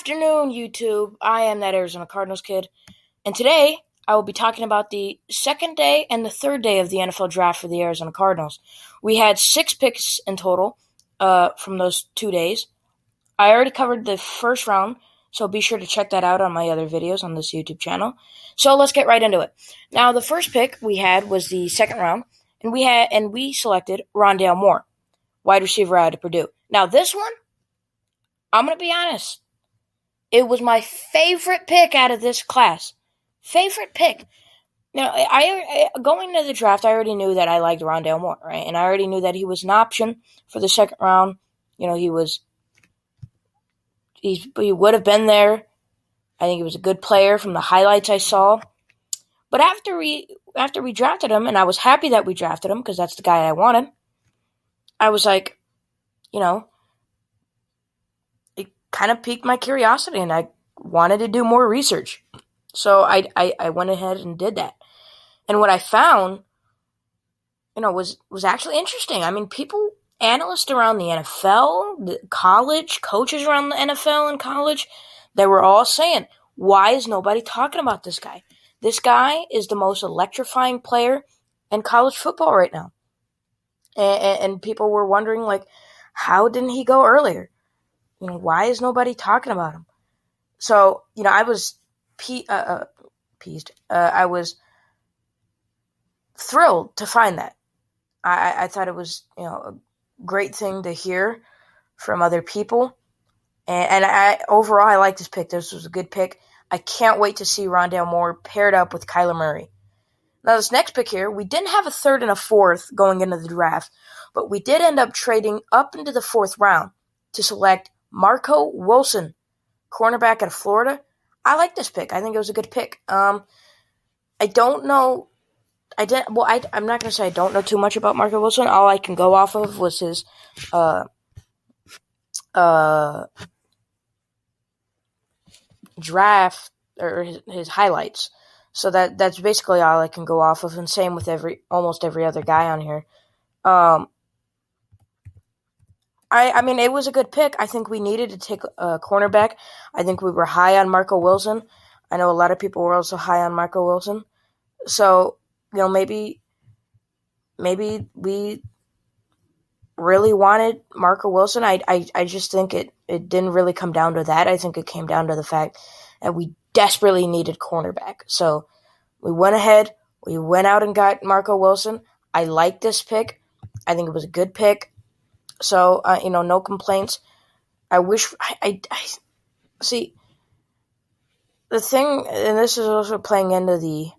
afternoon, YouTube. I am that Arizona Cardinals kid, and today I will be talking about the second day and the third day of the NFL draft for the Arizona Cardinals. We had 6 picks in total from those 2 days. I already covered the first round, so be sure to check that out on my other videos on this YouTube channel. So let's get right into it. Now, the first pick we had was the second round, and we selected Rondale Moore, wide receiver out of Purdue. Now, this one, I'm going to be honest. It was my favorite pick out of this class. Favorite pick. Now, I going into the draft, I already knew that I liked Rondale Moore, right? And I already knew that he was an option for the second round. You know, he would have been there. I think he was a good player from the highlights I saw. But after we drafted him, and I was happy that we drafted him because that's the guy I wanted, I was like, you know, it kind of piqued my curiosity, and I wanted to do more research. So I went ahead and did that. And what I found, was actually interesting. I mean, analysts around the NFL, the college, coaches around the NFL and college, they were all saying, why is nobody talking about this guy? This guy is the most electrifying player in college football right now. And people were wondering, like, how didn't he go earlier? Why is nobody talking about him? So, I was I was thrilled to find that. I thought it was, a great thing to hear from other people. And overall, I like this pick. This was a good pick. I can't wait to see Rondale Moore paired up with Kyler Murray. Now, this next pick here, we didn't have a third and a fourth going into the draft, but we did end up trading up into the fourth round to select Marco Wilson, cornerback out of Florida. I like this pick. I think it was a good pick. I don't know. I'm not going to say I don't know too much about Marco Wilson. All I can go off of was his draft or his highlights. So that's basically all I can go off of, and same with almost every other guy on here. I mean, it was a good pick. I think we needed to take a cornerback. I think we were high on Marco Wilson. I know a lot of people were also high on Marco Wilson. So, maybe we really wanted Marco Wilson. I just think it didn't really come down to that. I think it came down to the fact that we desperately needed cornerback. So we went ahead. We went out and got Marco Wilson. I like this pick. I think it was a good pick. So, no complaints. I wish I see the thing, and this is also playing into the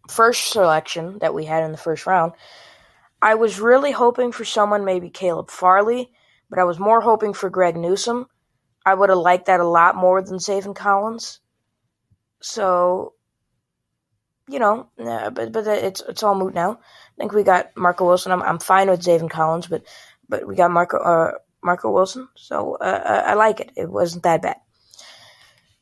first selection that we had in the first round. I was really hoping for someone, maybe Caleb Farley, but I was more hoping for Greg Newsome. I would have liked that a lot more than Zaven Collins. So, but it's all moot now. I think we got Marco Wilson. I'm fine with Zaven Collins, but we got Marco Wilson, so I like it. It wasn't that bad.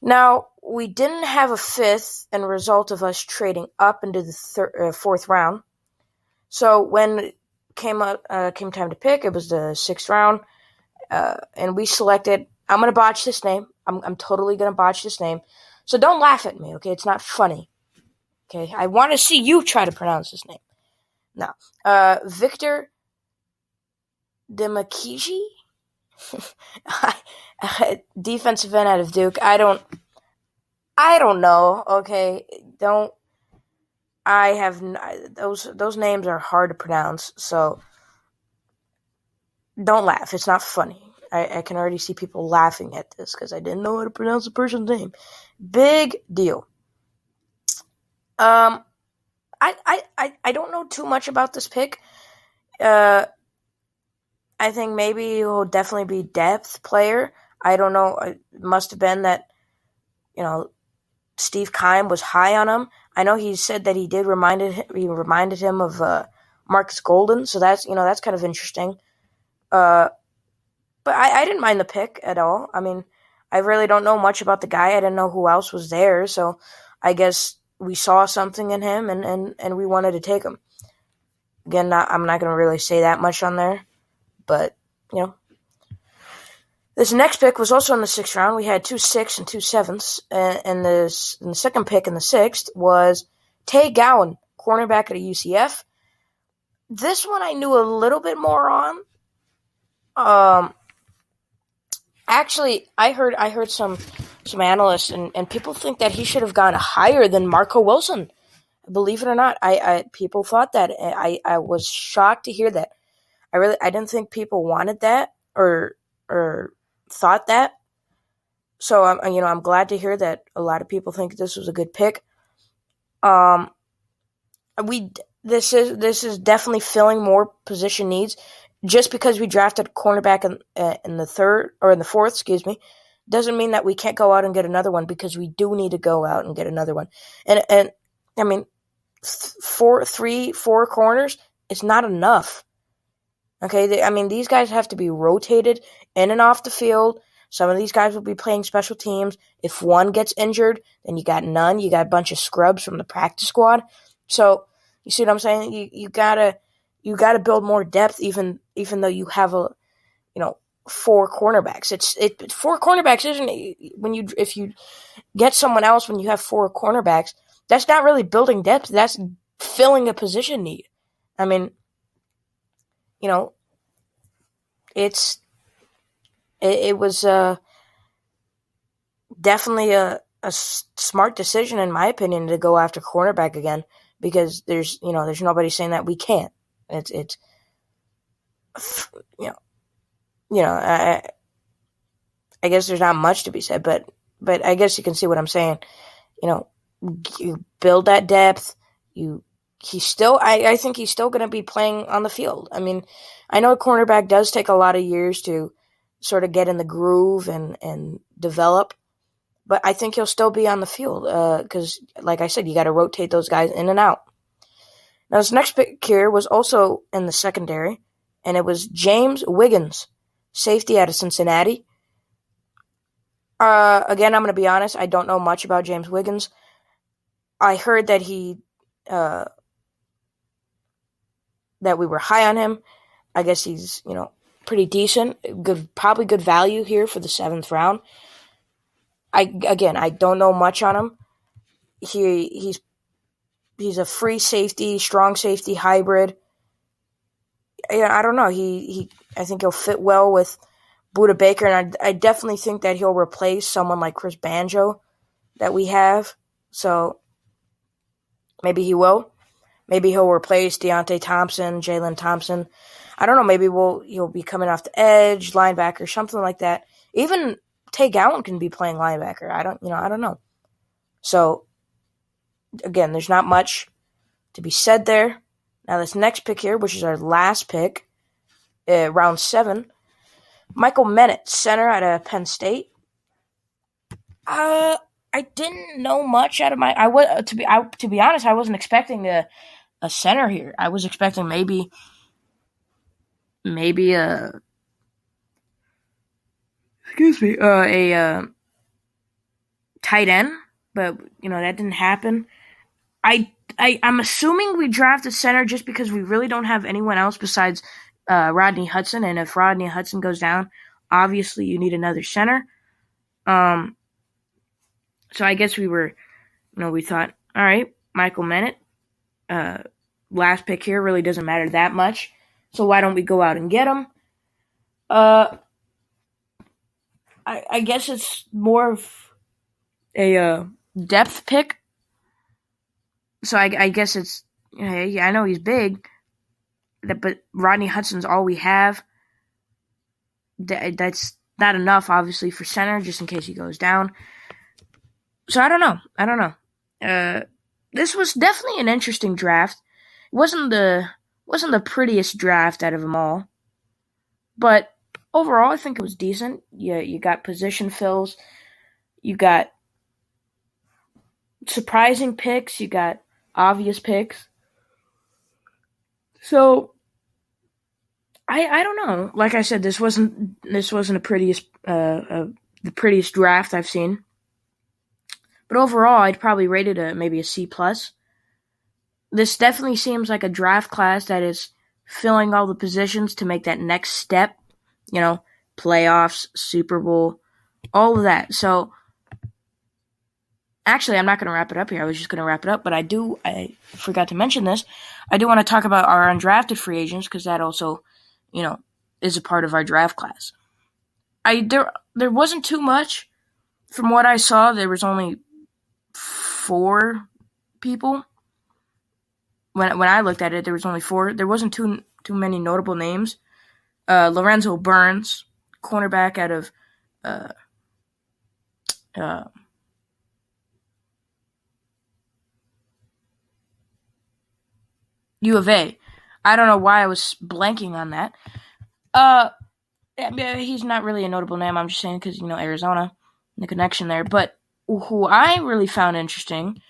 Now, we didn't have a fifth as a result of us trading up into the fourth round. So when it came time to pick, it was the sixth round, and we selected. I'm gonna botch this name. I'm totally gonna botch this name. So don't laugh at me, okay? It's not funny. Okay, I want to see you try to pronounce this name. Now, Victor Demakiji, defensive end out of Duke. I don't know. Okay, those names are hard to pronounce. So don't laugh. It's not funny. I can already see people laughing at this because I didn't know how to pronounce the person's name. Big deal. I don't know too much about this pick. I think maybe he'll definitely be depth player. I don't know. It must have been that, Steve Keim was high on him. I know he said that he reminded him of Marcus Golden. So that's kind of interesting. But I didn't mind the pick at all. I mean, I really don't know much about the guy. I didn't know who else was there. So I guess we saw something in him and we wanted to take him. Again, I'm not going to really say that much on there. But, this next pick was also in the 6th round. We had 2 6s and 2 7s. And the second pick in the 6th was Tay Gowan, cornerback at UCF. This one I knew a little bit more on. Actually, I heard some analysts and people think that he should have gone higher than Marco Wilson. Believe it or not, people thought that. I was shocked to hear that. I didn't think people wanted that or thought that. So I'm glad to hear that a lot of people think this was a good pick. This is definitely filling more position needs. Just because we drafted a cornerback in the 3rd or in the 4th, doesn't mean that we can't go out and get another one, because we do need to go out and get another one. And I mean, 4 corners is not enough. Okay, these guys have to be rotated in and off the field. Some of these guys will be playing special teams. If one gets injured, then you got none. You got a bunch of scrubs from the practice squad. So you see what I'm saying? You gotta build more depth, even though you have 4 cornerbacks. 4 cornerbacks isn't if you get someone else when you have 4 cornerbacks, that's not really building depth. That's filling a position need. It was definitely a smart decision, in my opinion, to go after cornerback again, because there's nobody saying that we can't. I guess there's not much to be said, but I guess you can see what I'm saying. You build that depth. I think he's still going to be playing on the field. I know a cornerback does take a lot of years to sort of get in the groove and develop, but I think he'll still be on the field because, like I said, you got to rotate those guys in and out. Now, this next pick here was also in the secondary, and it was James Wiggins, safety out of Cincinnati. Again, I'm going to be honest, I don't know much about James Wiggins. I heard that that we were high on him. I guess he's, pretty decent. Probably good value here for the 7th round. I don't know much on him. He's a free safety, strong safety hybrid. I don't know. I think he'll fit well with Budda Baker, and I definitely think that he'll replace someone like Chris Banjo that we have. So maybe he will. Maybe he'll replace Deontay Thompson, Jalen Thompson. I don't know. Maybe he'll be coming off the edge, linebacker, something like that. Even Tay Gowan can be playing linebacker. I don't know. So again, there's not much to be said there. Now this next pick here, which is our last pick, round 7, Michael Menet, center out of Penn State. I didn't know much out of to be honest, I wasn't expecting a center here. I was expecting maybe a tight end, but that didn't happen. I'm assuming we drafted center just because we really don't have anyone else besides Rodney Hudson, and if Rodney Hudson goes down, obviously you need another center. So I guess we thought, all right, Michael Menet, last pick here really doesn't matter that much, so why don't we go out and get him? I guess it's more of a depth pick. So I guess it's, yeah, I know he's big, but Rodney Hudson's all we have. That's not enough, obviously, for center, just in case he goes down. So I don't know. This was definitely an interesting draft. It wasn't the prettiest draft out of them all, but overall, I think it was decent. You got position fills, you got surprising picks, you got obvious picks. So I don't know. Like I said, this wasn't the prettiest draft I've seen. But overall, I'd probably rate it maybe a C+. This definitely seems like a draft class that is filling all the positions to make that next step, playoffs, Super Bowl, all of that. So, actually, I'm not going to wrap it up here. I was just going to wrap it up, but I forgot to mention this. I do want to talk about our undrafted free agents because that also, is a part of our draft class. There wasn't too much. From what I saw, there was only 4 people. When I looked at it, there was only 4. There wasn't too many notable names. Lorenzo Burns, cornerback out of U of A. I don't know why I was blanking on that. He's not really a notable name. I'm just saying because, Arizona, the connection there. But who I really found interesting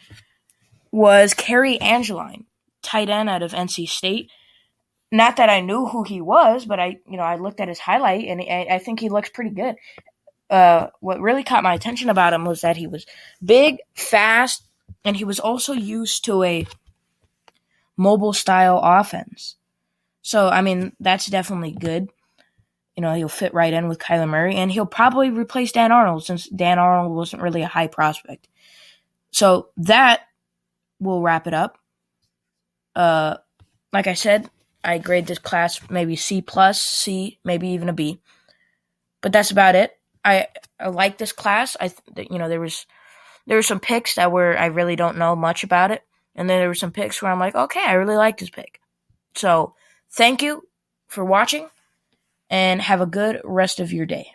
was Kerry Angeline, tight end out of NC State. Not that I knew who he was, but I looked at his highlight, and I think he looks pretty good. What really caught my attention about him was that he was big, fast, and he was also used to a mobile-style offense. So, that's definitely good. He'll fit right in with Kyler Murray, and he'll probably replace Dan Arnold since Dan Arnold wasn't really a high prospect. So that will wrap it up. Like I said, I grade this class maybe C+, C, maybe even a B. But that's about it. I like this class. There were some picks that I really don't know much about it, and then there were some picks where I'm like, okay, I really like this pick. So thank you for watching, and have a good rest of your day.